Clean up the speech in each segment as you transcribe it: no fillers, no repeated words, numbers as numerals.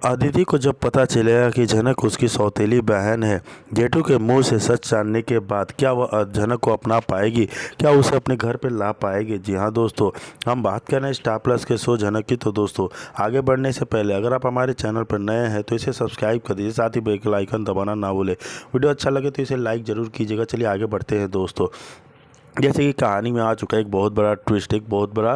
अदिति को जब पता चलेगा कि जनक उसकी सौतेली बहन है, जेठू के मुंह से सच जानने के बाद क्या वह जनक को अपना पाएगी, क्या उसे अपने घर पर ला पाएगी। जी हाँ दोस्तों, हम बात कर रहे हैं स्टार प्लस के शो जनक की। तो दोस्तों, आगे बढ़ने से पहले अगर आप हमारे चैनल पर नए हैं तो इसे सब्सक्राइब कर दीजिए, साथ ही बेल आइकन दबाना ना भूले। वीडियो अच्छा लगे तो इसे लाइक ज़रूर कीजिएगा। चलिए आगे बढ़ते हैं दोस्तों। जैसे कि कहानी में आ चुका है एक बहुत बड़ा ट्विस्ट, एक बहुत बड़ा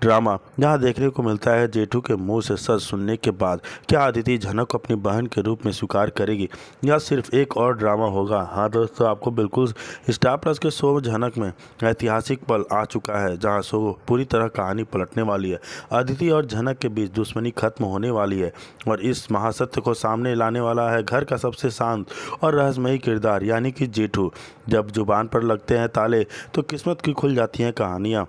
ड्रामा, जहां देखने को मिलता है जेठू के मुंह से सच सुनने के बाद क्या अदिति जनक को अपनी बहन के रूप में स्वीकार करेगी या सिर्फ एक और ड्रामा होगा। हाँ दोस्तों, आपको बिल्कुल स्टार प्लस के शो जनक में ऐतिहासिक पल आ चुका है जहां शो पूरी तरह कहानी पलटने वाली है। अदिति और जनक के बीच दुश्मनी खत्म होने वाली है और इस महासत्य को सामने लाने वाला है घर का सबसे शांत और रहस्यमयी किरदार यानी कि जेठू। जब जुबान पर लगते हैं ताले तो किस्मत की खुल जाती हैं कहानियाँ।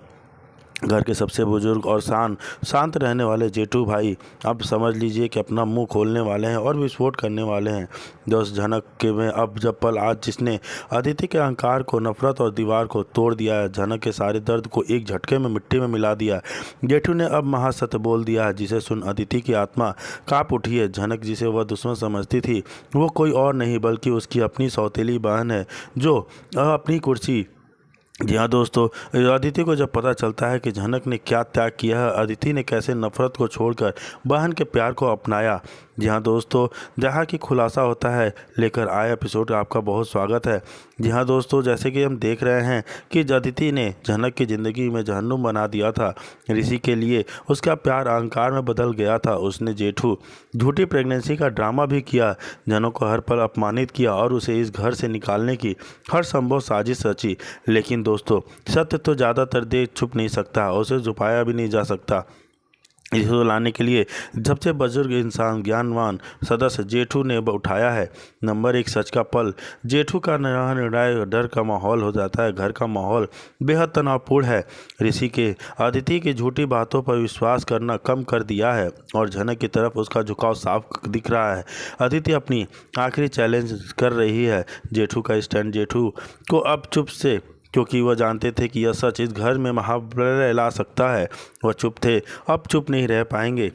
घर के सबसे बुजुर्ग और शांत रहने वाले जेठू भाई अब समझ लीजिए कि अपना मुंह खोलने वाले हैं और विस्फोट करने वाले हैं। दोस्त जनक के में अब जब पल आज जिसने अदिति के अहंकार को, नफरत और दीवार को तोड़ दिया है, जनक के सारे दर्द को एक झटके में मिट्टी में मिला दिया है। जेठू ने अब महासत्य बोल दिया है जिसे सुन अदिति की आत्मा कांप उठी है। जनक जिसे वह दुश्मन समझती थी वो कोई और नहीं बल्कि उसकी अपनी सौतेली बहन है जो अपनी कुर्सी। जी हाँ दोस्तों, अदिति को जब पता चलता है कि जनक ने क्या त्याग किया है, अदिति ने कैसे नफरत को छोड़कर बहन के प्यार को अपनाया। जी हाँ दोस्तों, जहाँ की खुलासा होता है लेकर आए एपिसोड आपका बहुत स्वागत है। जी हाँ दोस्तों, जैसे कि हम देख रहे हैं कि अदिति ने जनक की ज़िंदगी में जहन्नुम बना दिया था। ऋषि के लिए उसका प्यार अहंकार में बदल गया था। उसने जेठू झूठी प्रेगनेंसी का ड्रामा भी किया, जनक को हर पल अपमानित किया और उसे इस घर से निकालने की हर संभव साजिश रची। लेकिन दोस्तों, सत्य तो ज़्यादातर देर छुप नहीं सकता, उसे छुपाया भी नहीं जा सकता। इसको लाने के लिए सबसे बुजुर्ग इंसान, ज्ञानवान सदस्य जेठू ने उठाया है नंबर 1 सच का पल। जेठू का निर्णय डर का माहौल हो जाता है। घर का माहौल बेहद तनावपूर्ण है। ऋषि के अदिति की झूठी बातों पर विश्वास करना कम कर दिया है और जनक की तरफ उसका झुकाव साफ दिख रहा है। अदिति अपनी आखिरी चैलेंज कर रही है जेठू का स्टैंड। जेठू को अब चुप से, क्योंकि वह जानते थे कि यह सच इस घर में महाप्रलय ला सकता है। वह चुप थे, अब चुप नहीं रह पाएंगे।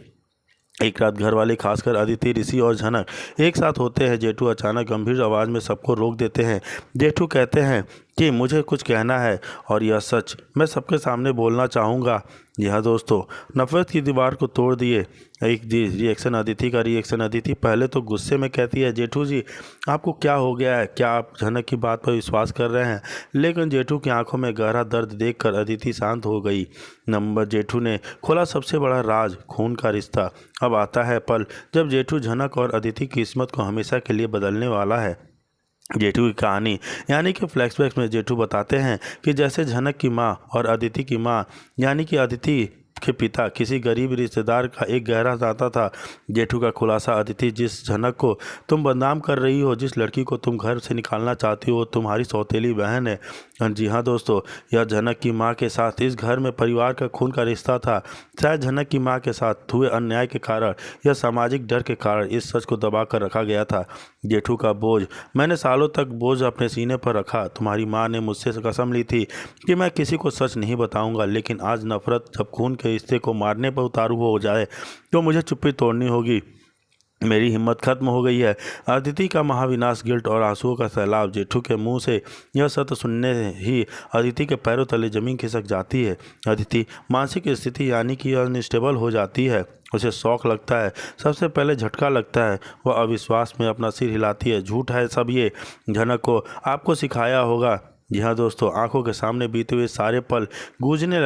एक रात घर वाले, खासकर अदिति, ऋषि और जनक एक साथ होते हैं। जेठू अचानक गंभीर आवाज़ में सबको रोक देते हैं। जेठू कहते हैं कि मुझे कुछ कहना है और यह सच मैं सबके सामने बोलना चाहूँगा। यह दोस्तों, नफरत की दीवार को तोड़ दिए। एक रिएक्शन अदिति का रिएक्शन। अदिति पहले तो गुस्से में कहती है, जेठू जी आपको क्या हो गया है, क्या आप जनक की बात पर विश्वास कर रहे हैं। लेकिन जेठू की आंखों में गहरा दर्द देखकर अदिति शांत हो गई। नंबर जेठू ने खोला सबसे बड़ा राज, खून का रिश्ता। अब आता है पल जब जेठू, जनक और अदिति की किस्मत को हमेशा के लिए बदलने वाला है। जेठू की कहानी यानी कि फ्लैशबैक में जेठू बताते हैं कि जैसे जनक की माँ और अदिति की माँ यानी कि अदिति के पिता किसी गरीब रिश्तेदार का एक गहरा नाता था। जेठू का खुलासा, अदिति जिस जनक को तुम बदनाम कर रही हो, जिस लड़की को तुम घर से निकालना चाहती हो, तुम्हारी सौतेली बहन है। जी हाँ दोस्तों, यह जनक की माँ के साथ इस घर में परिवार का खून का रिश्ता था। शायद जनक की माँ के साथ हुए अन्याय के कारण या सामाजिक डर के कारण इस सच को दबा कर रखा गया था। जेठू का बोझ, मैंने सालों तक बोझ अपने सीने पर रखा। तुम्हारी माँ ने मुझसे कसम ली थी कि मैं किसी को सच नहीं बताऊंगा, लेकिन आज नफरत जब खून के रिश्ते को मारने पर उतारू हो जाए तो मुझे चुप्पी तोड़नी होगी। मेरी हिम्मत खत्म हो गई है। अदिति का महाविनाश, गिल्ट और आंसुओं का सैलाब। जेठू के मुंह से यह सत्य सुनने ही अदिति के पैरों तले जमीन खिसक जाती है। अदिति मानसिक स्थिति यानी कि अनस्टेबल हो जाती है। उसे शौक लगता है, सबसे पहले झटका लगता है। वह अविश्वास में अपना सिर हिलाती है। झूठ है सब ये, जनक को आपको सिखाया होगा। जी हाँ दोस्तों, आंखों के सामने बीते हुए सारे पल गुजरने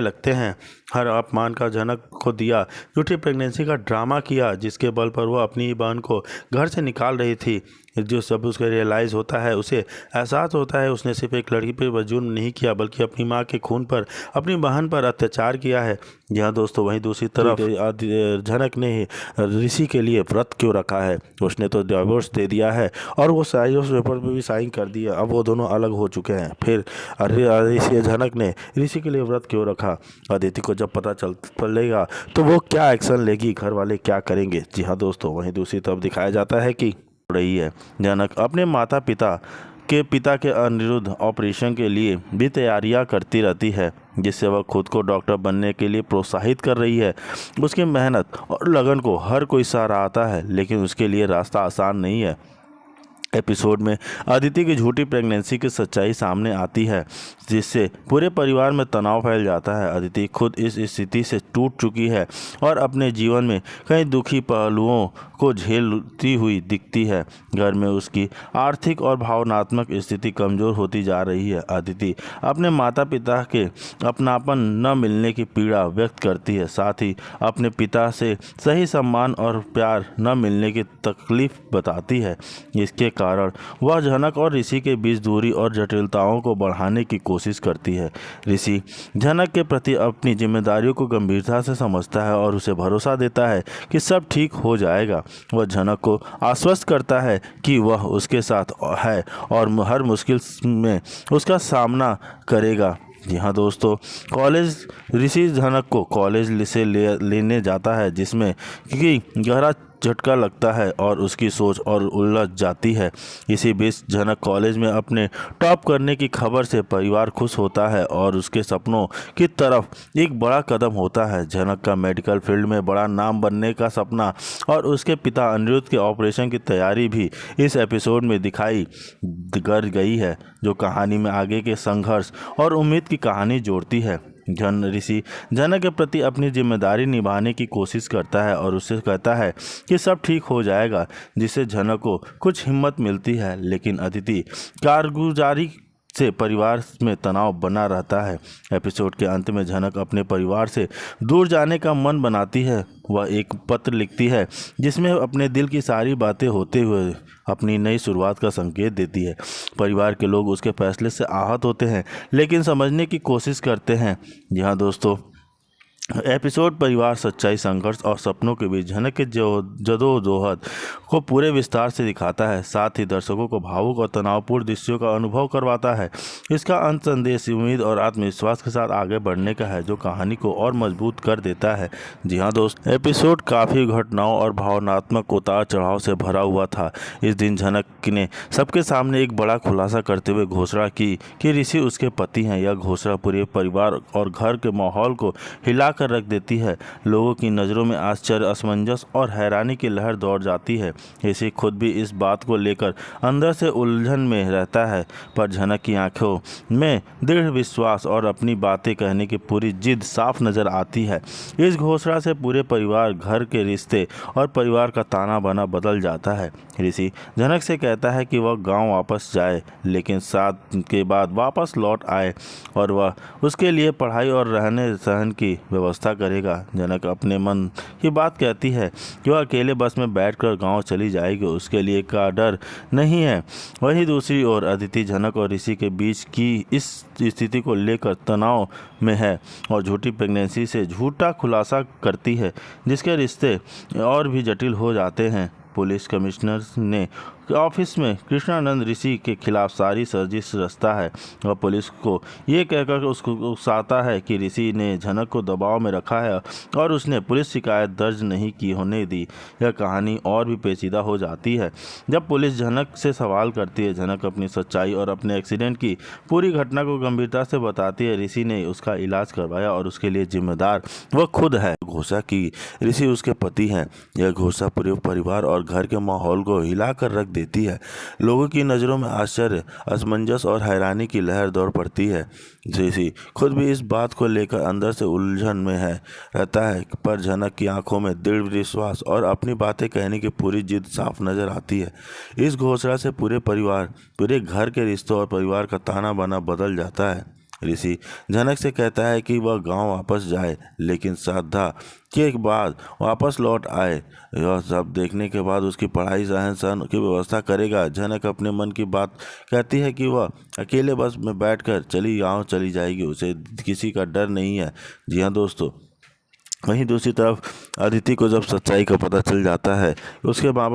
लगते हैं। हर अपमान का जनक को दिया, झूठी प्रेगनेंसी का ड्रामा किया जिसके बल पर वह अपनी ही बहन को घर से निकाल रही थी। जो सब उसको रियलाइज़ होता है, उसे एहसास होता है उसने सिर्फ एक लड़की पर जुर्म नहीं किया बल्कि अपनी माँ के खून पर, अपनी बहन पर अत्याचार किया है। जी हाँ दोस्तों, वहीं दूसरी तरफ जनक ने ही ऋषि के लिए व्रत क्यों रखा है। उसने तो डिवोर्स दे दिया है और वो डिवोर्स पेपर पर भी साइन कर दिया। अब वो दोनों अलग हो चुके हैं। फिर ऋषि जनक ने ऋषि के लिए व्रत क्यों रखा। अदिति को जब पता चलेगा तो वो क्या एक्शन लेगी, घर वाले क्या करेंगे। जी हाँ दोस्तों, वहीं दूसरी तरफ दिखाया जाता है कि रही है जनक अपने माता पिता के पिता के अनिरुद्ध ऑपरेशन के लिए भी तैयारियां करती रहती है, जिससे वह खुद को डॉक्टर बनने के लिए प्रोत्साहित कर रही है। उसकी मेहनत और लगन को हर कोई सराहता है, लेकिन उसके लिए रास्ता आसान नहीं है। एपिसोड में अदिति की झूठी प्रेगनेंसी की सच्चाई सामने आती है, जिससे पूरे परिवार में तनाव फैल जाता है। अदिति खुद इस स्थिति से टूट चुकी है और अपने जीवन में कई दुखी पहलुओं को झेलती हुई दिखती है। घर में उसकी आर्थिक और भावनात्मक स्थिति कमज़ोर होती जा रही है। अदिति अपने माता पिता के अपनापन न मिलने की पीड़ा व्यक्त करती है, साथ ही अपने पिता से सही सम्मान और प्यार न मिलने की तकलीफ बताती है। इसके कारण वह झनक और ऋषि के बीच दूरी और जटिलताओं को बढ़ाने की कोशिश करती है। ऋषि झनक के प्रति अपनी जिम्मेदारियों को गंभीरता से समझता है और उसे भरोसा देता है कि सब ठीक हो जाएगा। वह झनक को आश्वस्त करता है कि वह उसके साथ है और हर मुश्किल में उसका सामना करेगा। जी हाँ दोस्तों, कॉलेज ऋषि झनक को कॉलेज से लेने जाता है, जिसमें कि गहरा झटका लगता है और उसकी सोच और उलझ जाती है। इसी बीच झनक कॉलेज में अपने टॉप करने की खबर से परिवार खुश होता है और उसके सपनों की तरफ एक बड़ा कदम होता है। झनक का मेडिकल फील्ड में बड़ा नाम बनने का सपना और उसके पिता अनिरुद्ध के ऑपरेशन की तैयारी भी इस एपिसोड में दिखाई कर गई है, जो कहानी में आगे के संघर्ष और उम्मीद की कहानी जोड़ती है। ऋषि झनक के प्रति अपनी जिम्मेदारी निभाने की कोशिश करता है और उससे कहता है कि सब ठीक हो जाएगा, जिससे झनक को कुछ हिम्मत मिलती है। लेकिन अदिति कारगुजारी से परिवार में तनाव बना रहता है। एपिसोड के अंत में झनक अपने परिवार से दूर जाने का मन बनाती है। वह एक पत्र लिखती है, जिसमें अपने दिल की सारी बातें होते हुए अपनी नई शुरुआत का संकेत देती है। परिवार के लोग उसके फैसले से आहत होते हैं, लेकिन समझने की कोशिश करते हैं। जी हाँ दोस्तों, एपिसोड परिवार, सच्चाई, संघर्ष और सपनों के बीच झनक के जदोजहद को पूरे विस्तार से दिखाता है। साथ ही दर्शकों को भावुक और तनावपूर्ण दृश्यों का अनुभव करवाता है। इसका अंत संदेश उम्मीद और आत्मविश्वास के साथ आगे बढ़ने का है, जो कहानी को और मजबूत कर देता है। जी हाँ दोस्त, एपिसोड काफ़ी घटनाओं और भावनात्मक उतार चढ़ाव से भरा हुआ था। इस दिन झनक ने सबके सामने एक बड़ा खुलासा करते हुए घोषणा की कि ऋषि उसके पति हैं। यह घोषणा पूरे परिवार और घर के माहौल को हिला कर रख देती है। लोगों की नज़रों में आश्चर्य, असमंजस और हैरानी की लहर दौड़ जाती है। ऋषि खुद भी इस बात को लेकर अंदर से उलझन में रहता है, पर झनक की आंखों में दृढ़ विश्वास और अपनी बातें कहने की पूरी जिद साफ नजर आती है। इस घोषणा से पूरे परिवार, घर के रिश्ते और परिवार का ताना बाना बदल जाता है। ऋषि झनक से कहता है कि वह गांव वापस जाए, लेकिन 7 के बाद वापस लौट आए और वह उसके लिए पढ़ाई और रहने सहन की व्यवस्था करेगा। झनक अपने मन की बात कहती है कि वह अकेले बस में बैठकर गांव चली जाएगी, उसके लिए का डर नहीं है। वहीं दूसरी ओर अदिति झनक और ऋषि के बीच की इस स्थिति को लेकर तनाव में है और झूठी प्रेगनेंसी से झूठा खुलासा करती है, जिसके रिश्ते और भी जटिल हो जाते हैं। पुलिस कमिश्नर ने ऑफिस में कृष्णानंद ऋषि के खिलाफ सारी साजिश रचता है। वह पुलिस को ये कहकर उसको उकसाता है कि ऋषि ने झनक को दबाव में रखा है और उसने पुलिस शिकायत दर्ज नहीं की होने दी। यह कहानी और भी पेचीदा हो जाती है जब पुलिस झनक से सवाल करती है। झनक अपनी सच्चाई और अपने एक्सीडेंट की पूरी घटना को गंभीरता से बताती है। ऋषि ने उसका इलाज करवाया और उसके लिए जिम्मेदार वह खुद है। घोषणा की ऋषि उसके पति हैं। यह घोषणा पूरे परिवार और घर के माहौल को हिलाकर रख देती है। लोगों की नज़रों में आश्चर्य, असमंजस और हैरानी की लहर दौड़ पड़ती है। ऋषि खुद भी इस बात को लेकर अंदर से उलझन में रहता है, पर झनक की आंखों में दृढ़ विश्वास और अपनी बातें कहने की पूरी जिद साफ नजर आती है। इस घोषणा से पूरे परिवार, पूरे घर के रिश्तों और परिवार का ताना बाना बदल जाता है। ऋषि झनक से कहता है कि वह गांव वापस जाए, लेकिन श्रद्धा के बाद वापस लौट आए। यह सब देखने के बाद उसकी पढ़ाई, रहन सहन की व्यवस्था करेगा। झनक अपने मन की बात कहती है कि वह अकेले बस में बैठकर गांव चली जाएगी, उसे किसी का डर नहीं है। जी हाँ दोस्तों, वहीं दूसरी तरफ अदिति को जब सच्चाई का पता चल जाता है, उसके माँ बाप